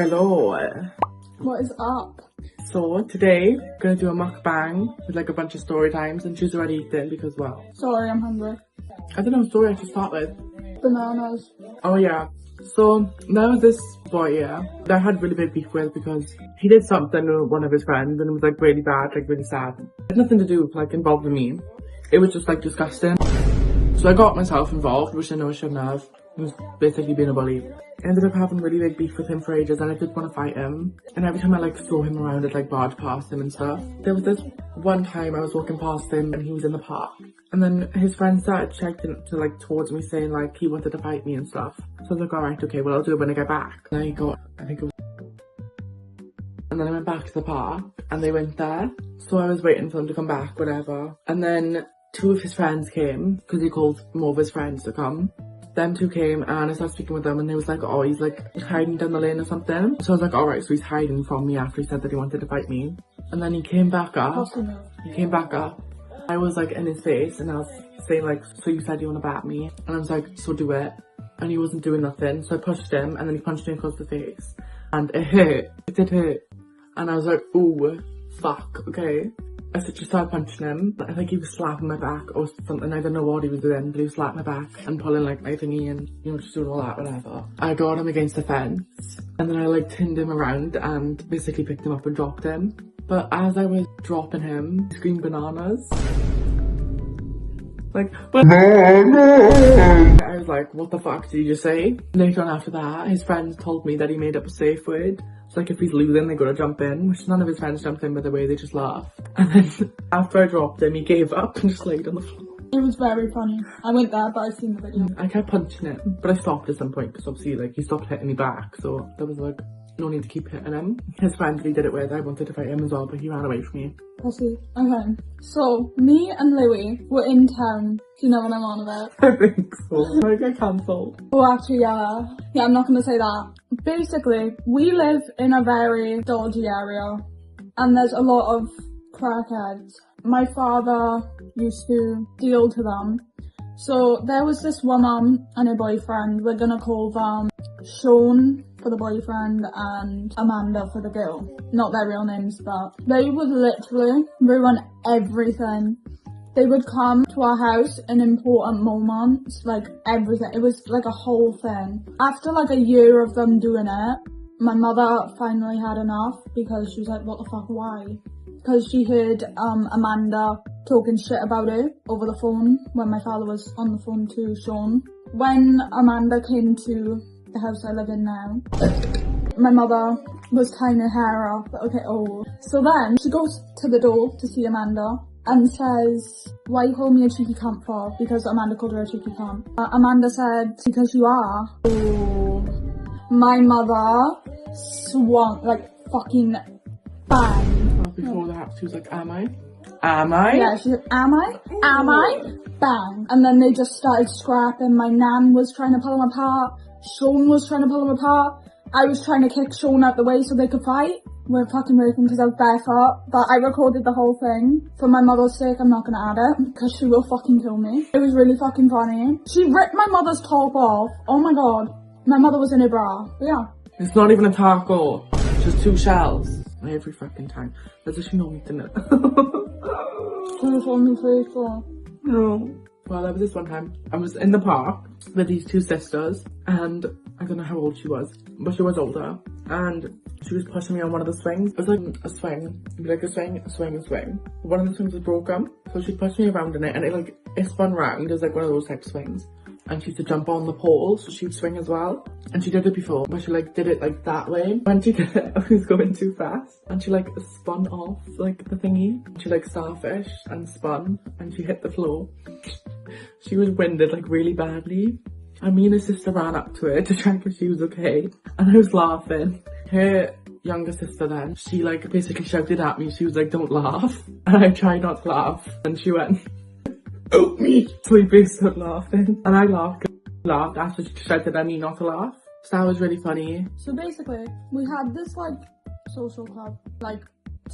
Hello. What is up? So today, we're gonna do a mukbang with like a bunch of story times, and she's already eaten because, well, Sorry, I'm hungry. I don't know what story I should start with. Bananas. Oh yeah. So there was this boy, yeah, that I had really big beef with because he did something to one of his friends and it was like really bad, like really sad. It had nothing to do with like involving me. It was just like disgusting. So I got myself involved, which I know I shouldn't have. It was basically being a bully. I ended up having really big beef with him for ages and I did want to fight him. And every time I like throw him around, I'd like barge past him and stuff. There was this one time I was walking past him and he was in the park. And then his friend started checking to like towards me saying like he wanted to fight me and stuff. So I was like, alright, okay, well I'll do it when I get back. And then and then I went back to the park and they went there. So I was waiting for them to come back, whatever. And then two of his friends came because he called more of his friends to come. Them two came and I started speaking with them and they was like, oh, he's like hiding down the lane or something. So I was like, alright, so he's hiding from me after he said that he wanted to fight me. And then he came back up. I was like in his face and I was saying like, so you said you want to bat me? And I was like, so do it. And he wasn't doing nothing. So I pushed him and then he punched me across the face. And it hurt. It did hurt. And I was like, ooh, fuck, okay. I just started punching him. I think he was slapping my back or something. I don't know what he was doing, but he was slapping my back and pulling like my thingy and, you know, just doing all that, whatever. I got him against the fence and then I like turned him around and basically picked him up and dropped him. But as I was dropping him, he screamed bananas. Like, bananas! I was like, what the fuck did you just say? Later on after that, his friends told me that he made up a safe word. So like if he's losing, they gotta jump in, which none of his friends jumped in by the way, they just laughed. And then after I dropped him, he gave up and just laid on the floor. It was very funny. I went there, but I seen the video. I kept punching him, but I stopped at some point because obviously like he stopped hitting me back, so there was like no need to keep hitting him. His friend that he did it with, I wanted to fight him as well, but he ran away from me. Pussy. Okay. So, me and Louis were in town. Do you know what I'm on about? I think so. I get cancelled. Oh, actually, yeah. Yeah, I'm not gonna say that. Basically, we live in a very dodgy area, and there's a lot of crackheads. My father used to deal to them. So, there was this woman and her boyfriend. We're gonna call them Sean for the boyfriend and Amanda for the girl. Not their real names, but they would literally ruin everything. They would come to our house in important moments, like everything. It was like a whole thing. After like a year of them doing it, my mother finally had enough because she was like, what the fuck, why? Because she heard Amanda talking shit about her over the phone when my father was on the phone to Sean. When Amanda came to the house I live in now, my mother was tying her hair up, okay, oh. So then she goes to the door to see Amanda and says, why you call me a cheeky cunt for? Because Amanda called her a cheeky cunt. Amanda said, because you are. Oh. My mother swung, like fucking bang. Well, before that, she was like, am I? Am I? Yeah, she said, am I? Am I? Bang. And then they just started scrapping. My nan was trying to pull them apart. Sean was trying to pull them apart. I was trying to kick Sean out the way so they could fight. We're fucking working because I was barefoot. But I recorded the whole thing. For my mother's sake, I'm not gonna add it because she will fucking kill me. It was really fucking funny. She ripped my mother's top off. Oh my god. My mother was in her bra. But yeah. It's not even a taco. It's just 2 shells. Every fucking time. As if she know me to know. Please hold me faithful. No. Well, there was this one time. I was in the park with these 2 sisters and I don't know how old she was, but she was older. And she was pushing me on one of the swings. It was like a swing. It'd be like a swing, a swing, a swing. One of the swings was broken. So she pushed me around in it and it spun round. It was like one of those type of swings. And she used to jump on the pole, so she'd swing as well. And she did it before, but she like did it like that way. When she did it, I was going too fast. And she like spun off like the thingy. She like starfished and spun and she hit the floor. She was winded like really badly. And me and her sister ran up to her to check if she was okay. And I was laughing. Her younger sister then, she like basically shouted at me. She was like, don't laugh. And I tried not to laugh. And she went, help me. So we both started laughing. And I laughed after she shouted at me not to laugh. So that was really funny. So basically, we had this like social club, like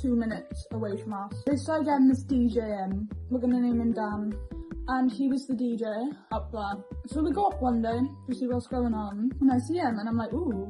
2 minutes away from us. They started getting this DJ in. We're gonna name him Dan. And he was the DJ up there. So we go up one day to see what's going on. And I see him and I'm like, ooh,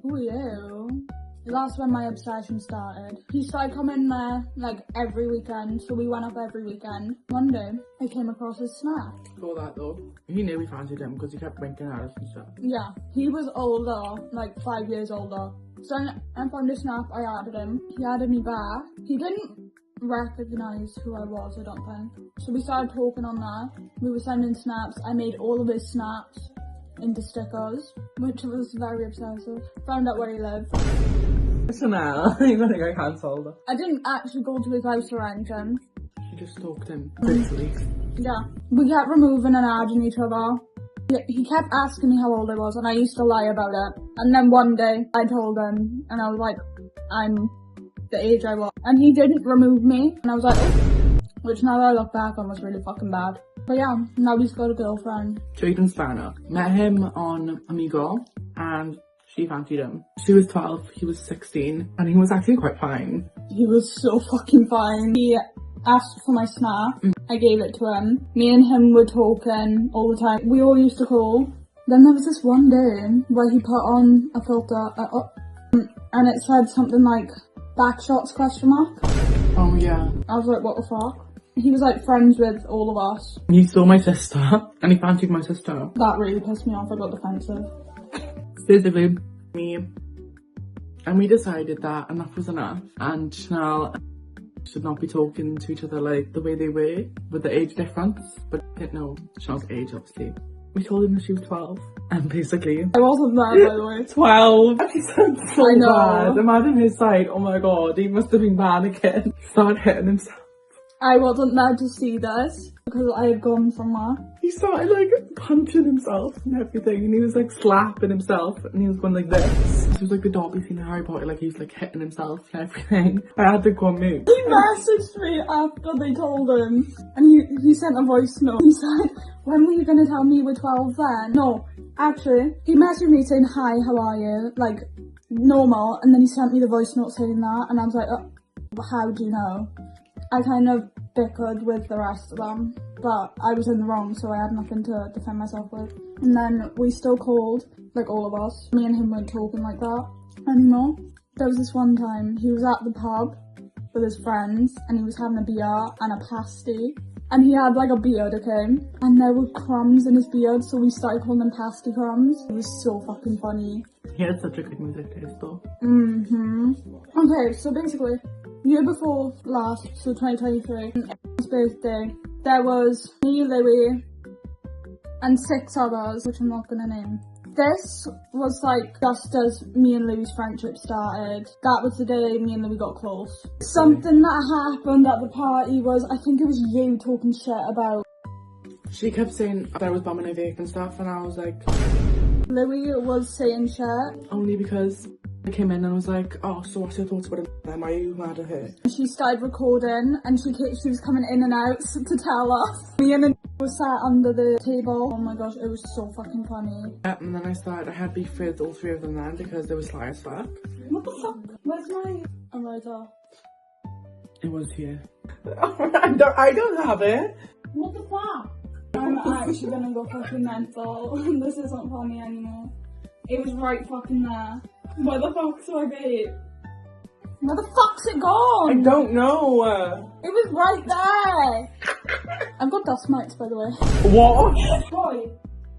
Who are you? That's when my obsession started. He started coming there like every weekend, so we went up every weekend. One day, I came across his snap. Before that though, he knew we fancied him because he kept winking at us and stuff. Yeah, he was older, like 5 years older. So I found his snap, I added him. He added me back. He didn't recognise who I was, I don't think. So we started talking on there. We were sending snaps. I made all of his snaps into stickers, which was very obsessive. Found out where he lived. Chanel, you're gonna get cancelled. I didn't actually go to his house or anything. She just stalked him, literally. Yeah. We kept removing and adding each other. He kept asking me how old I was, and I used to lie about it. And then one day, I told him, and I was like, I'm the age I was. And he didn't remove me, and I was like, oh. Which now that I look back on was really fucking bad. But yeah, now he's got a girlfriend. Jaden Spanner. Met him on Amigo, and she fancied him. She was 12, he was 16, and he was actually quite fine. He was so fucking fine. He asked for my snap. I gave it to him. Me and him were talking all the time. We all used to call. Then there was this one day where he put on a filter and it said something like backshots ? Oh yeah. I was like, what the fuck? He was like friends with all of us. He saw my sister, and he fancied my sister. That really pissed me off. I got defensive. Basically, we decided that enough was enough, and Chanel should not be talking to each other like the way they were with the age difference. But I didn't know Chanel's age, obviously. We told him that she was 12, and basically I wasn't there, by the way. 12. He sounds so I know. bad. Imagine his side. Oh my god, he must have been bad again. He started hitting himself. I wasn't there to see this because I had gone from there. He started like punching himself and everything, and he was like slapping himself, and he was going like this. It was like the Dobby scene in Harry Potter, like he was like hitting himself and everything. I had to go and move. He messaged me after they told him, and he sent a voice note. He said, when were you going to tell me you were 12 then? No, actually, he messaged me saying, hi, how are you? Like, normal, and then he sent me the voice note saying that, and I was like, oh, how do you know? I kind of bickered with the rest of them, but I was in the wrong, so I had nothing to defend myself with. And then we still called, like all of us. Me and him weren't talking like that anymore. There was this one time, he was at the pub with his friends, and he was having a beer and a pasty. And he had like a beard, okay? And there were crumbs in his beard, so we started calling them pasty crumbs. It was so fucking funny. He had such a good music taste though. Okay, so basically, year before last, so 2023, his birthday, there was me, Louis, and 6 others, which I'm not gonna name. This was like just as me and Louis' friendship started. That was the day me and Louis got close. Something that happened at the party was, I think it was you talking shit about. She kept saying that I was bumming her vape and stuff, and I was like, Louis was saying shit. only because I came in and I was like, oh, so what's your thoughts about them? Are you mad at her? She started recording and she was coming in and out to tell us. Me and was sat under the table. Oh my gosh, it was so fucking funny. Yeah, and then I had beef with all 3 of them then because they were sly as fuck. What the fuck? Where's my eraser? It was here. I don't have it. What the fuck? I'm actually gonna go fucking mental. This isn't funny anymore. It was right fucking there. Where the fuck's my babe? Where the fuck's it gone? I don't know. It was right there. I've got dust mites, by the way. What? Boy,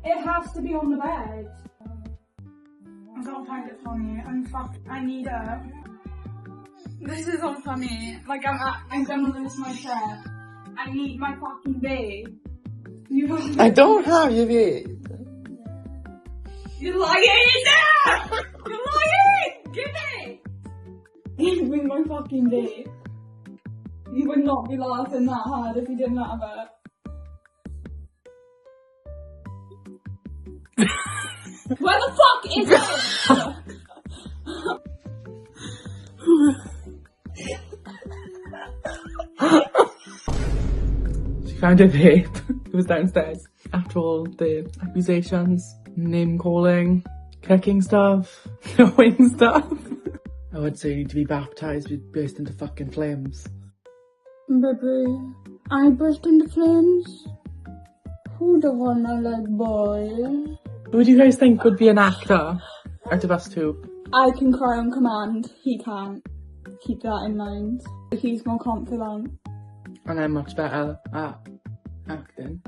it has to be on the bed. I don't find it funny. I need it. This is unfunny. Like I'm gonna lose my shit. I need my fucking babe. I don't have your vape. You're lying! You're lying! Give it! Give me my fucking babe. You would not be laughing that hard if you didn't have it. Where the fuck is it? She found her vape. It was downstairs. After all the accusations, name calling, kicking stuff, throwing stuff. I would say you need to be baptised with burst into fucking flames. Baby, I burst into flames? Who the one I like, boy? Who do you guys think would be an actor out of us 2? I can cry on command, he can't. Keep that in mind. He's more confident. And I'm much better at acting.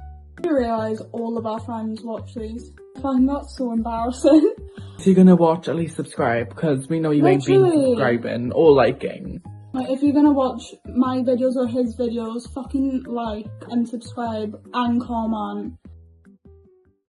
I realise all of our friends watch these. I find that so embarrassing. If you're gonna watch, at least subscribe, because we know you ain't been subscribing or liking. Like, if you're gonna watch my videos or his videos, fucking like and subscribe and comment.